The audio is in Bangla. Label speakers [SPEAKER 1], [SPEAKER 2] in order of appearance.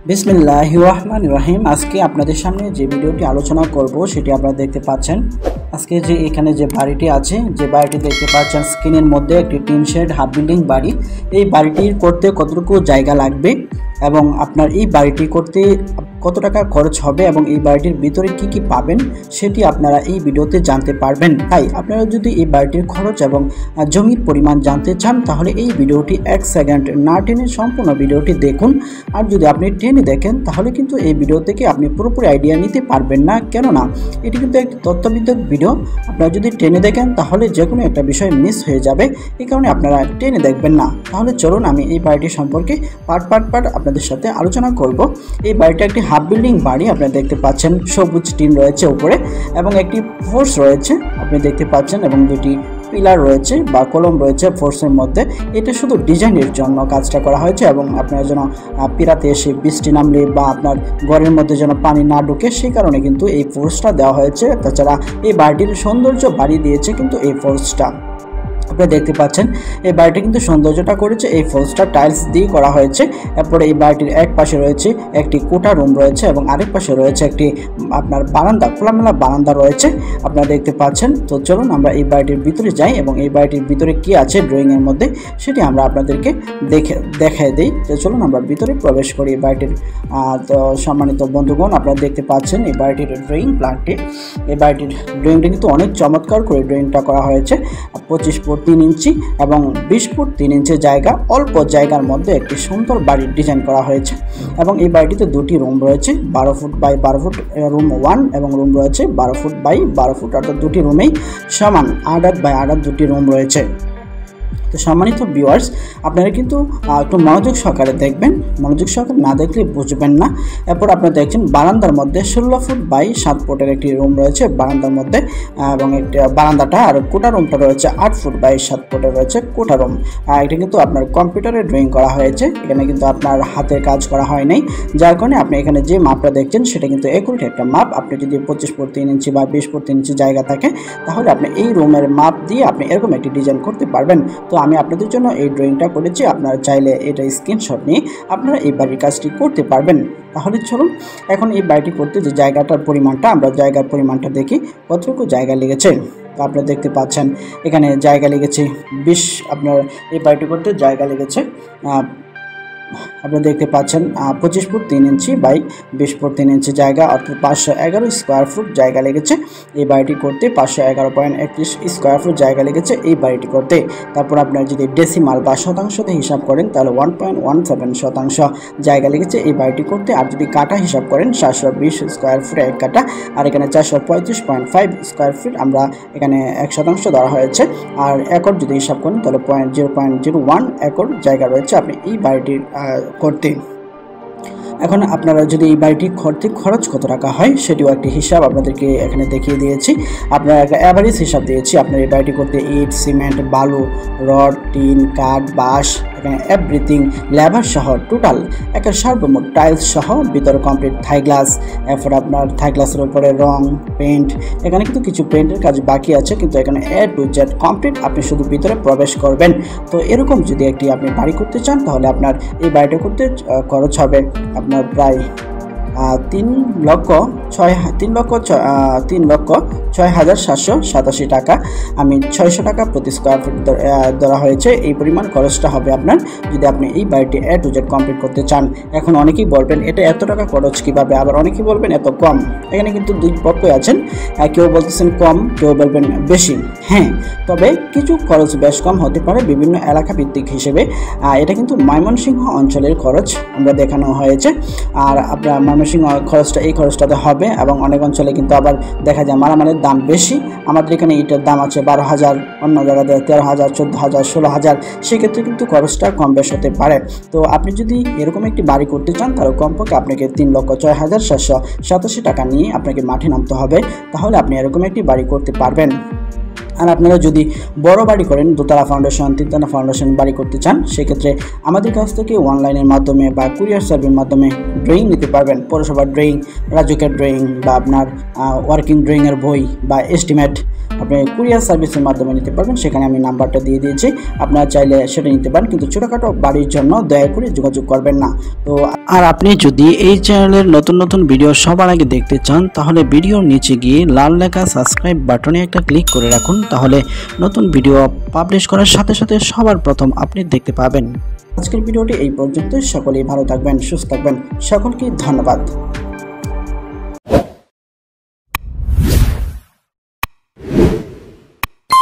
[SPEAKER 1] বিসমিল্লাহির রহমানির রহিম। আজকে আপনাদের সামনে যে ভিডিওটি আলোচনা করব সেটি আপনারা দেখতে পাচ্ছেন। আজকে যে এখানে যে বাড়িটি আছে, যে বাড়িটি দেখতে পাচ্ছেন স্ক্রিনের মধ্যে, একটি টিন শেড হাফ বিল্ডিং বাড়ি। এই বাড়িটির করতে কতটুকু জায়গা লাগবে এবং আপনার এই বাড়িটি করতে কত টাকা খরচ হবে এবং এই বাড়িটির ভিতরে কি কি পাবেন সেটি আপনারা এই ভিডিওতে জানতে পারবেন। তাই আপনারা যদি এই বাড়িটির খরচ এবং জমির পরিমাণ জানতে চান তাহলে এই ভিডিওটি 1 সেকেন্ড না টেনে সম্পূর্ণ ভিডিওটি দেখুন। আর যদি আপনি টেনে দেখেন তাহলে কিন্তু এই ভিডিও থেকে আপনি পুরোপুরি আইডিয়া নিতে পারবেন না, কেননা এটি কিন্তু একটি তথ্যভিত্তিক ভিডিও। আপনারা যদি টেনে দেখেন তাহলে যে কোনো একটা বিষয় মিস হয়ে যাবে, এই কারণে আপনারা টেনে দেখবেন না। তাহলে চলুন আমি এই বাড়িটি সম্পর্কে পার্ট আপনাদের সাথে আলোচনা করব। এই বাড়িটা একটি হাফ বিল্ডিং বাড়ি। আপনারা দেখতে পাচ্ছেন সবুজ টিন রয়েছে উপরে এবং একটি ফোর্স রয়েছে আপনি দেখতে পাচ্ছেন, এবং দুটি পিলার রয়েছে বা কলম রয়েছে ফোর্সের মধ্যে। এটা শুধু ডিজাইনের জন্য কাজটা করা হয়েছে এবং আপনারা যেন পিরাতে এসে বৃষ্টি নামলে বা আপনার ঘরের মধ্যে যেন পানি না ঢুকে সেই কারণে কিন্তু এই ফোর্সটা দেওয়া হয়েছে। তাছাড়া এই বাড়িটির সৌন্দর্য বাড়িয়ে দিয়েছে কিন্তু এই ফোর্সটা। আপনারা দেখতে পাচ্ছেন এই বাড়িটা কিন্তু সৌন্দর্যটা করেছে এই ফোর্সটা টাইলস দিয়ে করা হয়েছে। এরপরে এই বাড়িটির এক পাশে রয়েছে একটি কোঠা রুম রয়েছে এবং আরেক পাশে রয়েছে একটি আপনার বারান্দা, খোলামেলা বারান্দা রয়েছে আপনারা দেখতে পাচ্ছেন। তো চলুন আমরা এই বাড়িটির ভিতরে যাই এবং এই বাড়িটির ভিতরে কি আছে ড্রয়িংয়ের মধ্যে সেটি আমরা আপনাদেরকে দেখাই দিই। তো চলুন আমরা ভিতরে প্রবেশ করি এই বাড়িটির। তো সম্মানিত বন্ধুগণ, আপনারা দেখতে পাচ্ছেন এই বাড়িটির ড্রয়িং প্ল্যানটি। এই বাড়িটির ড্রয়িংটি কিন্তু অনেক চমৎকার করে ড্রয়িংটা করা হয়েছে। 25 ফুট 3 ইঞ্চি এবং 20 ফুট 3 ইঞ্চি জায়গা, অল্প জায়গার মধ্যে একটি সুন্দর বাড়ির ডিজাইন করা হয়েছে। এবং এই বাড়িটিতে দুটি রুম রয়েছে, 12 ফুট বাই 12 ফুট রুম 1 এবং রুম রয়েছে 12 ফুট বাই 12 ফুট, অর্থাৎ দুটি রুমেই সমান 8 বাই 8 দুটি রুম রয়েছে। তো সম্মানিত ভিউয়ার্স, আপনারা কিন্তু একটু মনোযোগ সহকারে দেখবেন, মনোযোগ সহকারে না দেখলে বুঝবেন না। এরপর আপনারা দেখছেন বারান্দার মধ্যে 16 ফুট বাই 7 ফুটের একটি রুম রয়েছে বারান্দার মধ্যে, এবং একটি বারান্দাটা আর কোঠা রুমটা রয়েছে 8 ফুট বাই 7 ফুটের রয়েছে কোঠা রুম। এটা কিন্তু আপনার কম্পিউটারে ড্রয়িং করা হয়েছে, এখানে কিন্তু আপনার হাতের কাজ করা হয় নাই, যার কারণে আপনি এখানে যে মাপটা দেখছেন সেটা কিন্তু একুরেট একটা মাপ। আপনি যদি 25 ফুট 3 ইঞ্চি বা 20 ফুট 3 ইঞ্চি জায়গা থাকে তাহলে আপনি এই রুমের মাপ দিয়ে আপনি এরকম একটি ডিজাইন করতে পারবেন। তো আমি আপনাদের জন্য এই ড্রয়িংটা করেছি, আপনারা চাইলে এটা স্ক্রিনশট নিয়ে আপনারা এই বাড়ির কাজটি করতে পারবেন। তাহলে চলুন এখন এই বাড়িটি করতে যে জায়গাটার পরিমাণটা, আমরা জায়গার পরিমাণটা দেখি কতটুকু জায়গা লেগেছে। তো আপনারা দেখতে পাচ্ছেন এখানে জায়গা লেগেছে 20, আপনার এই বাড়িটি করতে জায়গা লেগেছে আপনারা দেখতে পাচ্ছেন 25 ফুট 3 ইঞ্চি বাই 20 ফুট 3 ইঞ্চি জায়গা, অর্থাৎ 511 স্কোয়ার ফুট জায়গা লেগেছে এই বাড়িটি করতে। 511.31 স্কোয়ার ফুট জায়গা লেগেছে এই বাড়িটি করতে। তারপর আপনারা যদি ডেসিমাল বা শতাংশতে হিসাব করেন তাহলে 1.17 শতাংশ জায়গা লেগেছে এই বাড়িটি করতে। আর যদি কাটা হিসাব করেন 720 স্কোয়ার ফুট 1 কাটা, আর এখানে 435.5 স্কোয়ার ফিট আমরা এখানে 1 শতাংশ ধরা হয়েছে। আর একর যদি হিসাব করেন তাহলে 0.01 একর জায়গা রয়েছে আপনি এই বাড়িটির করতে। এখন আপনারা যদি এই বাড়িটি করতে খরচ কত টাকা হয় সেটিও একটি হিসাব আপনাদেরকে এখানে দেখিয়ে দিয়েছি। আপনারা একটা অ্যাভারেজ হিসাব দিয়েছি আপনার এই বাড়িটি করতে ইট, সিমেন্ট, বালু, রড, টিন, কাঠ, বাঁশ, এখানে এভরিথিং লেবার সহ টোটাল একটা সর্বমোট টাইলস সহ ভিতরে কমপ্লিট থাই গ্লাস, এরপর আপনার থাই গ্লাসের উপরে রং, পেন্ট, এখানে কিন্তু কিছু পেন্টের কাজ বাকি আছে, কিন্তু এখানে A to Z কমপ্লিট। আপনি শুধু ভিতরে প্রবেশ করবেন। তো এরকম যদি একটি আপনি বাড়ি করতে চান তাহলে আপনার এই বাড়িটা করতে খরচ হবে আপনার প্রায় 3,06,787 টাকা। আমি 600 টাকা প্রতি স্কোয়ার ফুট ধরা হয়েছে। এই পরিমাণ খরচটা হবে আপনার যদি আপনি এই বাড়িটি A to Z কমপ্লিট করতে চান। এখন অনেকেই বলবেন এটা এত টাকা খরচ কীভাবে, আবার অনেকেই বলবেন এত কম। এখানে কিন্তু দুই পক্ষই আছেন, কেউ বলতেছেন কম, কেউ বলবেন বেশি। হ্যাঁ, তবে কিছু খরচ বেশ কম হতে পারে বিভিন্ন এলাকা ভিত্তিক হিসেবে। এটা কিন্তু ময়মনসিংহ অঞ্চলের খরচ আমরা দেখানো হয়েছে। আর আপনার ময়মনসিংহ খরচটা এই খরচটাতে হবে, এবং অনেক অঞ্চলে কিন্তু আবার দেখা যায় মালামালের দাম বেশি। আমাদের এখানে ইটের দাম আছে 12,000, অন্য জায়গাতে 13,000, 14,000, 16,000, সেক্ষেত্রে কিন্তু খরচটা কম বেশ হতে পারে। তো আপনি যদি এরকম একটি বাড়ি করতে চান তাহলে কমপক্ষে আপনাকে 3,06,787 টাকা নিয়ে আপনাকে মাঠে নামতে হবে, তাহলে আপনি এরকম একটি বাড়ি করতে পারবেন। আর আপনারা যদি বড় বাড়ি করেন, দোতলা ফাউন্ডেশন, তিনতলা ফাউন্ডেশন বাড়ি করতে চান, সেক্ষেত্রে আমাদের কাছ থেকে অনলাইনের মাধ্যমে বা কুরিয়ার সার্ভিসের মাধ্যমে ড্রয়িং নিতে পারবেন। পৌরসভার ড্রয়িং, রাজুকের ড্রয়িং বা আপনার ওয়ার্কিং ড্রয়িংয়ের বই বা এস্টিমেট আপনি কুরিয়ার সার্ভিসের মাধ্যমে নিতে পারবেন। সেখানে আমি নাম্বারটা দিয়ে দিয়েছি, আপনারা চাইলে সেটা নিতে পারেন, কিন্তু ছোটোখাটো বাড়ির জন্য দয়া করে যোগাযোগ করবেন না। তো আর আপনি যদি এই চ্যানেলের নতুন নতুন ভিডিও সবার আগে দেখতে চান, তাহলে ভিডিওর নিচে গিয়ে লাল লেখা সাবস্ক্রাইব বাটনে একটা ক্লিক করে রাখুন, তাহলে নতুন ভিডিও পাবলিশ করার সাথে সাথে সবার প্রথম আপনি দেখতে পাবেন। আজকের ভিডিওটি এই পর্যন্ত। সকলেই ভালো থাকবেন, সুস্থ থাকবেন, সকলকে ধন্যবাদ।